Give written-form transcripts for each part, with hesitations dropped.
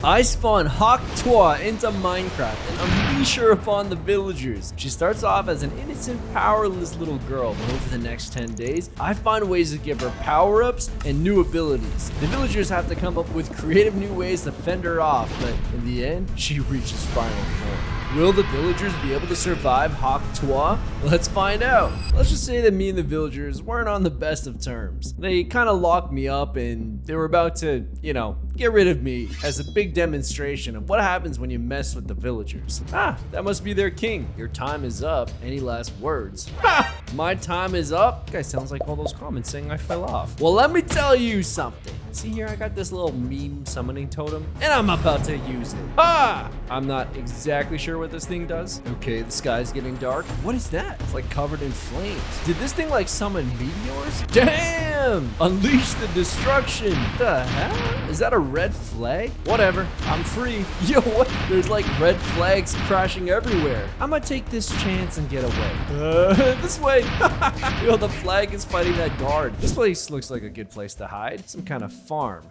I spawn Hawk Tuah into Minecraft and unleash her upon the villagers. She starts off as an innocent, powerless little girl, but over the next 10 days, I find ways to give her power-ups and new abilities. The villagers have to come up with creative new ways to fend her off, but in the end, she reaches final form. Will the villagers be able to survive Hawk Tuah? Let's find out. Let's just say that me and the villagers weren't on the best of terms. They kind of locked me up and they were about to, get rid of me as a big demonstration of what happens when you mess with the villagers. That must be their king. Your time is up. Any last words? My time is up? That guy sounds like all those comments saying I fell off. Well, let me tell you something. See here, I got this little meme summoning totem, and I'm about to use it. I'm not exactly sure what this thing does. Okay, the sky's getting dark. What is that? It's like covered in flames. Did this thing like summon meteors? Damn! Unleash the destruction. The hell? Is that a red flag? Whatever, I'm free. Yo, what? There's like red flags crashing everywhere. I'm gonna take this chance and get away. This way. Yo, the flag is fighting that guard. This place looks like a good place to hide. Some kind of farm.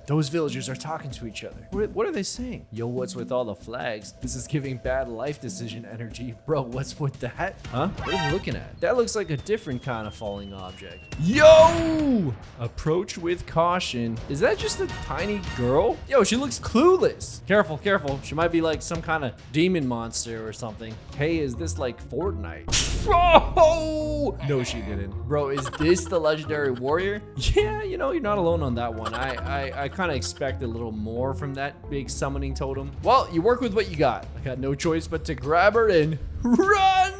Those villagers are talking to each other. What are they saying? Yo, what's with all the flags? This is giving bad life decision energy. Bro, what's with that? Huh? What are you looking at? That looks like a different kind of falling object. Yo! Approach with caution. Is that just a tiny girl? Yo, she looks clueless. Careful, careful. She might be like some kind of demon monster or something. Hey, is this like Fortnite? Oh! No, she didn't. Bro, is this the legendary warrior? Yeah, you're not alone on that one. I kind of expect a little more from that big summoning totem. Well, you work with what you got. I got no choice but to grab her and run!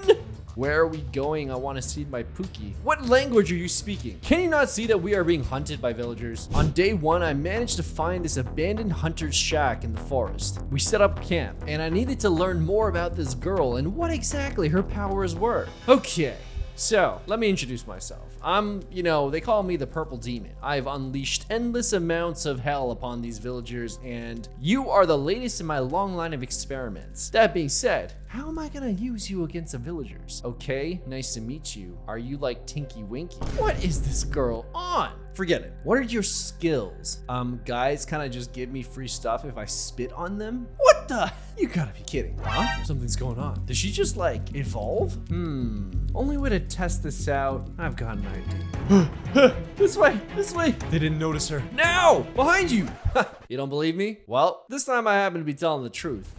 Where are we going? I want to see my Pookie. What language are you speaking? Can you not see that we are being hunted by villagers? On day 1, I managed to find this abandoned hunter's shack in the forest. We set up camp, and I needed to learn more about this girl and what exactly her powers were. Okay. So, let me introduce myself. I'm, they call me the Purple Demon. I've unleashed endless amounts of hell upon these villagers, and you are the latest in my long line of experiments. That being said, how am I gonna use you against the villagers? Okay, nice to meet you. Are you like Tinky Winky? What is this girl on? Forget it. What are your skills? Guys kind of just give me free stuff if I spit on them? What the? You gotta be kidding. Huh? Something's going on. Did she just like evolve? Only way to test this out, I've got an idea. This way, this way. They didn't notice her. Now, behind you. You don't believe me? Well, this time I happen to be telling the truth.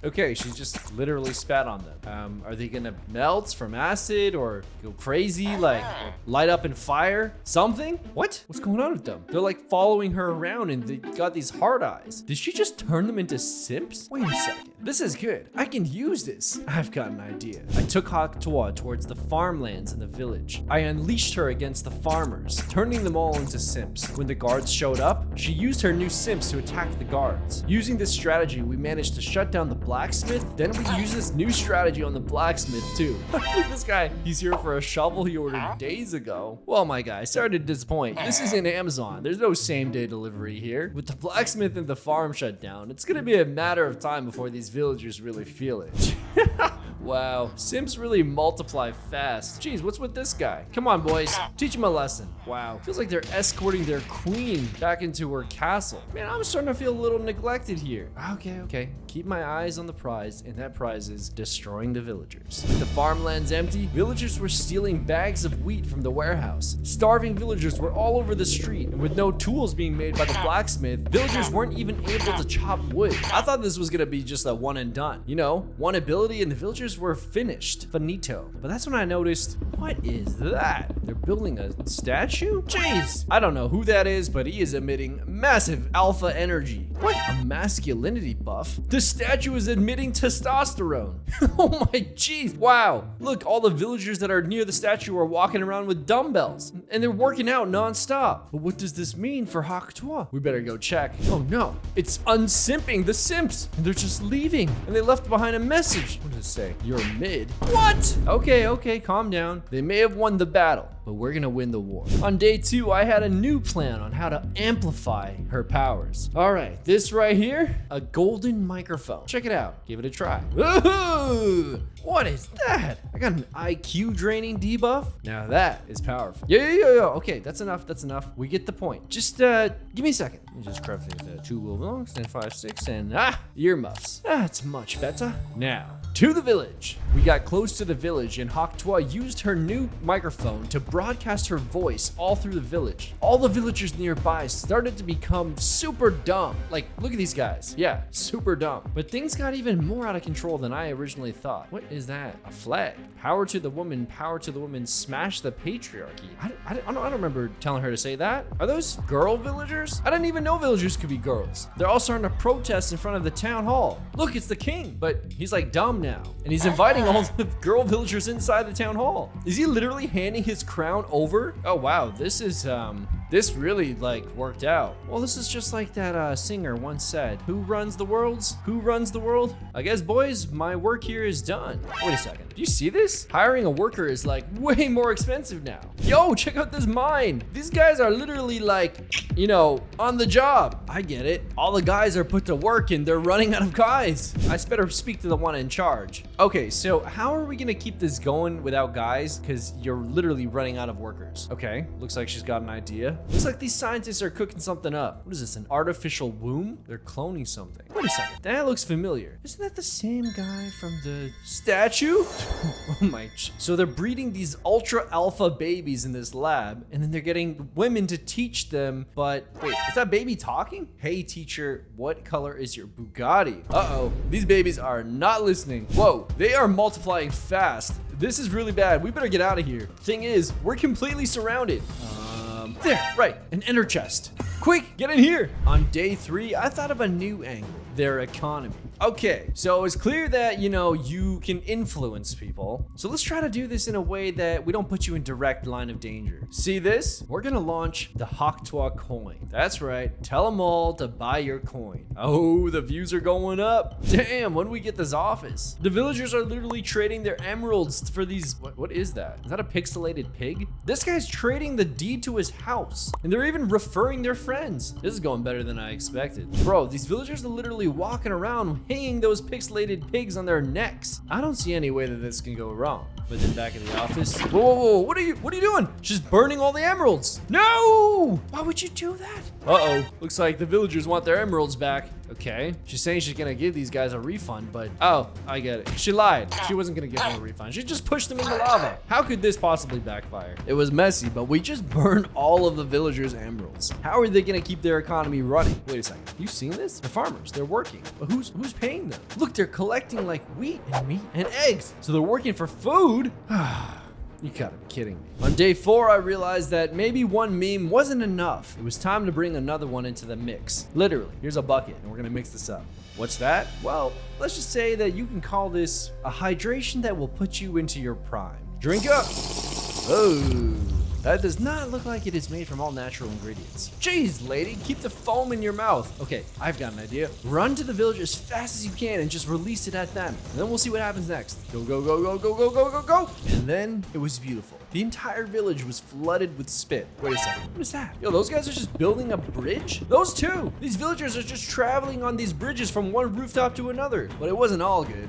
Okay, she just literally spat on them. Are they gonna melt from acid or go crazy, like light up in fire? Something? What? What's going on with them? They're like following her around and they got these hard eyes. Did she just turn them into simps? Wait a second. This is good. I can use this. I've got an idea. I took Hawk Tuah towards the farmlands in the village. I unleashed her against the farmers, turning them all into simps. When the guards showed up, she used her new simps to attack the guards. Using this strategy, we managed to shut down the blacksmith. Then we used this new strategy on the blacksmith too. Look at this guy. He's here for a shovel he ordered days ago. Well, my guy, sorry to disappoint. This isn't Amazon. There's no same-day delivery here. With the blacksmith and the farm shut down, it's gonna be a matter of time before these villagers really feel it. Wow, simps really multiply fast. Jeez, what's with this guy? Come on, boys, teach him a lesson. Wow, feels like they're escorting their queen back into her castle. Man, I'm starting to feel a little neglected here. Okay. Keep my eyes on the prize, and that prize is destroying the villagers. With the farmlands empty, villagers were stealing bags of wheat from the warehouse. Starving villagers were all over the street, and with no tools being made by the blacksmith, villagers weren't even able to chop wood. I thought this was gonna be just a one and done. One ability and the villagers were finished. Finito. But that's when I noticed, what is that? They're building a statue? Jeez. I don't know who that is, but he is emitting massive alpha energy. What? A masculinity buff? The statue is emitting testosterone. Oh my jeez. Wow. Look, all the villagers that are near the statue are walking around with dumbbells, and they're working out non-stop. But what does this mean for Hawk Tuah? We better go check. Oh no. It's unsimping the simps. And they're just leaving. And they left behind a message. What does it say? You're mid. What? Okay, calm down. They may have won the battle, but we're gonna win the war. On day 2, I had a new plan on how to amplify her powers. All right, this right here, a golden microphone. Check it out, give it a try. Ooh, what is that? I got an IQ draining debuff. Now that is powerful. Yeah. Okay, that's enough. We get the point. Just give me a second. Let me just craft these 2 wool belongs, and 5, 6, and earmuffs. That's much better. Now, to the village. We got close to the village and Hawk Tuah used her new microphone to broadcast her voice all through the village. All the villagers nearby started to become super dumb. Like, look at these guys. Yeah, super dumb. But things got even more out of control than I originally thought. What is that? A flag. Power to the woman, smash the patriarchy. I don't remember telling her to say that. Are those girl villagers? I didn't even know villagers could be girls. They're all starting to protest in front of the town hall. Look, it's the king, but he's like dumb now. And he's inviting all the girl villagers inside the town hall. Is he literally handing his crown over? Oh wow, this really like worked out. Well, this is just like that singer once said, who runs the worlds? Who runs the world? I guess, boys, my work here is done. Wait a second, do you see this? Hiring a worker is like way more expensive now. Yo, check out this mine. These guys are literally like, you know, on the job. I get it. All the guys are put to work and they're running out of guys. I better speak to the one in charge. Okay, so how are we gonna keep this going without guys? Because you're literally running out of workers. Okay, looks like she's got an idea. Looks like these scientists are cooking something up. What is this, an artificial womb? They're cloning something. Wait a second, that looks familiar. Isn't that the same guy from the statue? Oh my. So they're breeding these ultra alpha babies in this lab, and then they're getting women to teach them, but wait, is that baby talking? Hey teacher, what color is your Bugatti? Uh-oh, these babies are not listening. Whoa, they are multiplying fast. This is really bad. We better get out of here. Thing is, we're completely surrounded. There, right, an ender chest. Quick, get in here. On day 3, I thought of a new angle, their economy. Okay, so it's clear that, you know, you can influence people. So let's try to do this in a way that we don't put you in direct line of danger. See this? We're gonna launch the Hawk Tuah coin. That's right, tell them all to buy your coin. Oh, the views are going up. Damn, when do we get this office? The villagers are literally trading their emeralds for these, what is that? Is that a pixelated pig? This guy's trading the deed to his house. And they're even referring their friends. This is going better than I expected. Bro, these villagers are literally walking around hanging those pixelated pigs on their necks. I don't see any way that this can go wrong. But then back in the office, whoa, what are you doing? She's burning all the emeralds. No! Why would you do that? Uh-oh, looks like the villagers want their emeralds back. Okay, she's saying she's gonna give these guys a refund, but oh, I get it. She lied. She wasn't gonna give them a refund. She just pushed them into lava. How could this possibly backfire? It was messy, but we just burned all of the villagers' emeralds. How are they gonna keep their economy running? Wait a second, you seen this? The farmers, they're working, but who's paying them? Look, they're collecting like wheat and meat and eggs. So they're working for food? You gotta be kidding me. On day 4, I realized that maybe one meme wasn't enough. It was time to bring another one into the mix. Literally, here's a bucket and we're gonna mix this up. What's that? Well, let's just say that you can call this a hydration that will put you into your prime. Drink up. Oh. That does not look like it is made from all natural ingredients. Jeez, lady, keep the foam in your mouth. Okay, I've got an idea. Run to the village as fast as you can and just release it at them. And then we'll see what happens next. Go, go, go, go, go, go, go, go, go. And then it was beautiful. The entire village was flooded with spit. Wait a second, what is that? Yo, those guys are just building a bridge? Those two. These villagers are just traveling on these bridges from one rooftop to another. But it wasn't all good.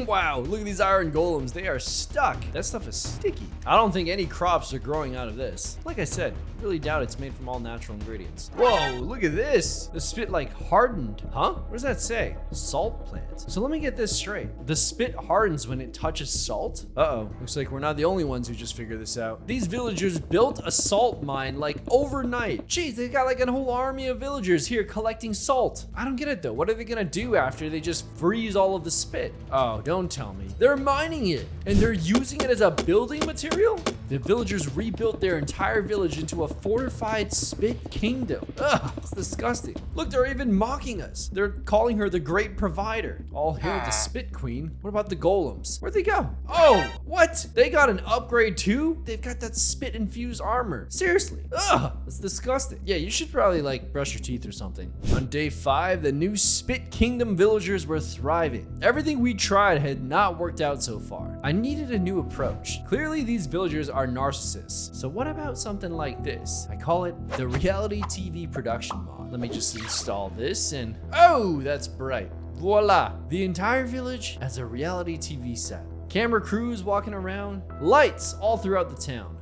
Wow, look at these iron golems. They are stuck. That stuff is sticky. I don't think any crops are growing out of this. Like I said, really doubt it's made from all natural ingredients. Whoa, look at this. The spit like hardened. Huh? What does that say? Salt plants. So let me get this straight. The spit hardens when it touches salt? Uh-oh, looks like we're not the only ones who just figured this out. These villagers built a salt mine like overnight. Jeez, they got like a whole army of villagers here collecting salt. I don't get it though. What are they gonna do after they just freeze all of the spit? Oh, don't tell me. They're mining it and they're using it as a building material? The villagers rebuilt their their entire village into a fortified spit kingdom. Ugh, it's disgusting. Look, they're even mocking us. They're calling her the great provider. All hail the spit queen. What about the golems? Where'd they go? Oh, what? They got an upgrade too? They've got that spit infused armor. Seriously. Ugh, that's disgusting. Yeah, you should probably like brush your teeth or something. On day 5, the new Spit Kingdom villagers were thriving. Everything we tried had not worked out so far. I needed a new approach. Clearly these villagers are narcissists. So what about something like this? I call it the reality TV production mod. Let me just install this and oh, that's bright. Voila! The entire village has a reality TV set. Camera crews walking around, lights all throughout the town.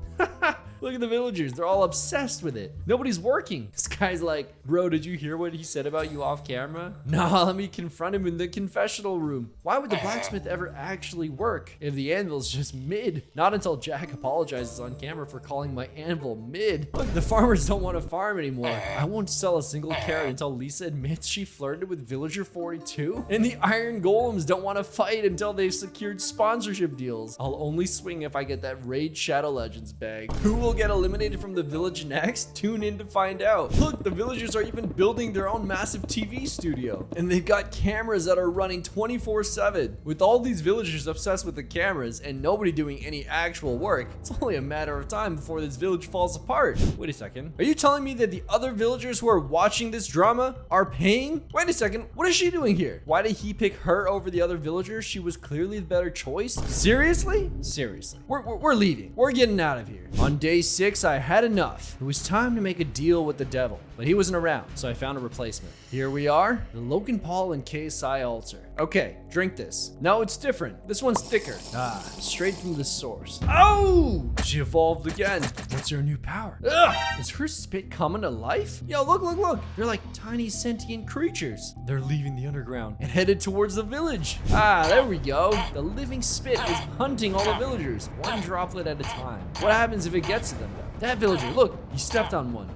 Look at the villagers, they're all obsessed with it. Nobody's working. This guy's like, bro, did you hear what he said about you off camera? Nah, let me confront him in the confessional room. Why would the blacksmith ever actually work if the anvil's just mid? Not until Jack apologizes on camera for calling my anvil mid. Look, the farmers don't want to farm anymore. I won't sell a single carrot until Lisa admits she flirted with Villager 42. And the iron golems don't want to fight until they've secured sponsorship deals. I'll only swing if I get that Raid Shadow Legends bag. Who will get eliminated from the village next? Tune in to find out. Look, the villagers are even building their own massive TV studio. And they've got cameras that are running 24/7. With all these villagers obsessed with the cameras and nobody doing any actual work, it's only a matter of time before this village falls apart. Wait a second. Are you telling me that the other villagers who are watching this drama are paying? Wait a second. What is she doing here? Why did he pick her over the other villagers? She was clearly the better choice. Seriously? Seriously. We're leaving. We're getting out of here. On day 6, I had enough. It was time to make a deal with the devil, but he wasn't around, so I found a replacement. Here we are, the Logan Paul and KSI altar. Okay, drink this. No, it's different. This one's thicker. Ah, straight from the source. Oh! She evolved again. What's her new power? Ugh! Is her spit coming to life? Yo, look, look, look. They're like tiny sentient creatures. They're leaving the underground and headed towards the village. Ah, there we go. The living spit is hunting all the villagers, one droplet at a time. What happens if it gets to them though? That villager, look, he stepped on one.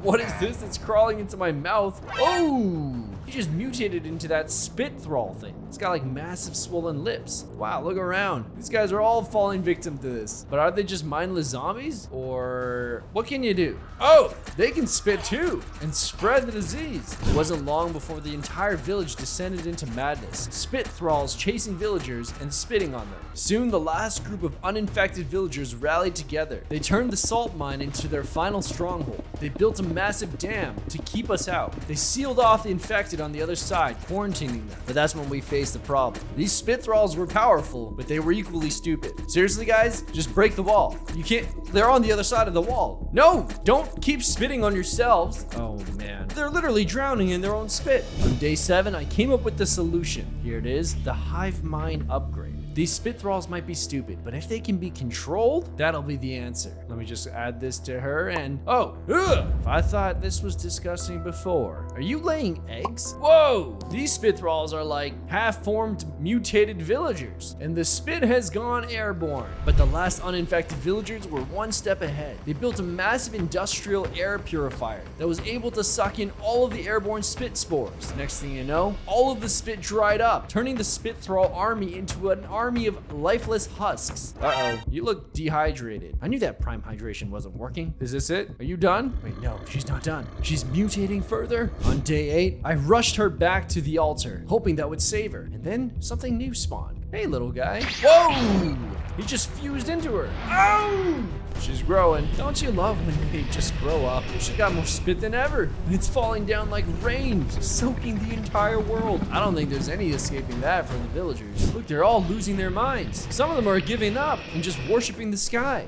What is this? It's crawling into my mouth. Oh, he just mutated into that spit thrall thing. It's got like massive swollen lips. Wow, look around. These guys are all falling victim to this. But are they just mindless zombies? Or what can you do? Oh, they can spit too and spread the disease. It wasn't long before the entire village descended into madness. Spit thralls chasing villagers and spitting on them. Soon the last group of uninfected villagers rallied together. They turned the salt mine into their final stronghold. They built a massive dam to keep us out. They sealed off the infected on the other side, quarantining them. But that's when we faced the problem. These spit thralls were powerful, but they were equally stupid. Seriously, guys? Just break the wall. You can't. They're on the other side of the wall. No, don't keep spitting on yourselves. Oh man. They're literally drowning in their own spit. On day 7, I came up with the solution. Here it is, the hive mind upgrade. These spit thralls might be stupid, but if they can be controlled, that'll be the answer. Let me just add this to her and oh, ugh, if I thought this was disgusting before. Are you laying eggs? Whoa, these spit thralls are like half-formed mutated villagers, and the spit has gone airborne. But the last uninfected villagers were one step ahead. They built a massive industrial air purifier that was able to suck in all of the airborne spit spores. Next thing you know, all of the spit dried up, turning the spit thrall army into an army of lifeless husks. Uh-oh, you look dehydrated. I knew that prime hydration wasn't working. Is this it? Are you done? Wait, no, she's not done. She's mutating further. On day 8, I rushed her back to the altar, hoping that would save her. And then something new spawned. Hey, little guy. Whoa! He just fused into her. Oh! She's growing. Don't you love when they just grow up? She got more spit than ever. It's falling down like rain, soaking the entire world. I don't think there's any escaping that from the villagers. Look, they're all losing their minds. Some of them are giving up and just worshiping the sky.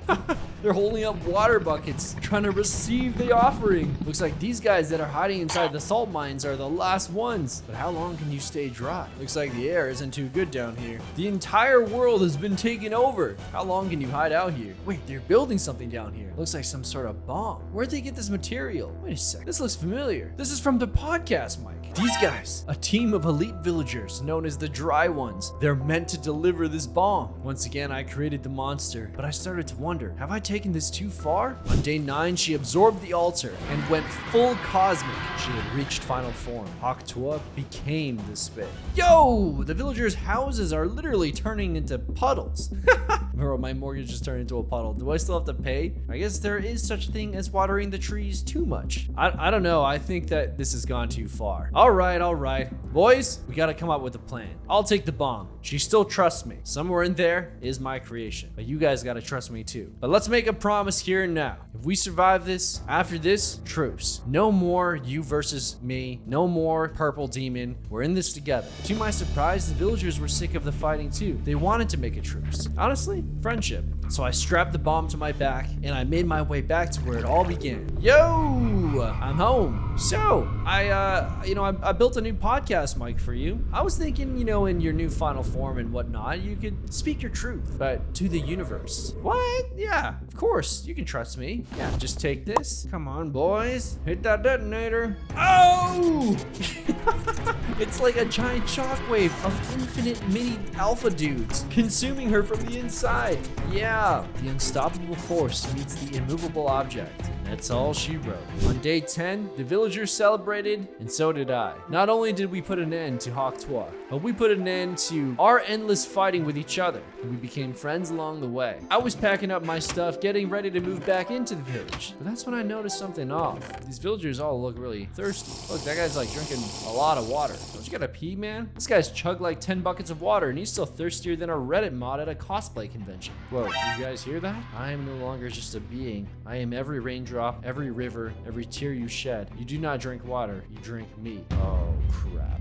They're holding up water buckets, trying to receive the offering. Looks like these guys that are hiding inside the salt mines are the last ones. But how long can you stay dry? Looks like the air isn't too good down here. The entire world has been taken over. How long can you hide out here? Wait, they're building something down here. Looks like some sort of bomb. Where'd they get this material? Wait a sec. This looks familiar. This is from the podcast mic. These guys, a team of elite villagers known as the Dry Ones. They're meant to deliver this bomb. Once again, I created the monster, but I started to wonder, have I taken this too far? On day 9, she absorbed the altar and went full cosmic. She had reached final form. Hawk Tuah became the spit. Yo, the villagers' houses are literally turning into puddles. Bro, my mortgage just turned into a puddle. Do I still have to pay? I guess there is such a thing as watering the trees too much. I don't know. I think that this has gone too far. All right. Boys, we gotta come up with a plan. I'll take the bomb. She still trusts me. Somewhere in there is my creation. But you guys gotta trust me too. But let's make a promise here and now. If we survive this, after this, truce. No more you versus me. No more purple demon. We're in this together. To my surprise, the villagers were sick of the fighting too. They wanted to make a truce. Honestly, friendship. So I strapped the bomb to my back and I made my way back to where it all began. Yo, I'm home. So I built a new podcast mic for you. I was thinking, in your new final form and whatnot, you could speak your truth, but to the universe. What? Yeah, of course. You can trust me. Yeah, just take this. Come on, boys. Hit that detonator. Oh! It's like a giant shockwave of infinite mini alpha dudes consuming her from the inside. Yeah, the unstoppable force meets the immovable object. That's all she wrote. On day 10, the villagers celebrated, and so did I. Not only did we put an end to Hawk Tuah, but we put an end to our endless fighting with each other, and we became friends along the way. I was packing up my stuff, getting ready to move back into the village, but that's when I noticed something off. These villagers all look really thirsty. Look, that guy's like drinking a lot of water. Don't you gotta pee, man? This guy's chugged like 10 buckets of water, and he's still thirstier than a Reddit mod at a cosplay convention. Whoa, you guys hear that? I am no longer just a being. I am every raindrop, every river, every tear you shed. You do not drink water, you drink me. Oh, crap.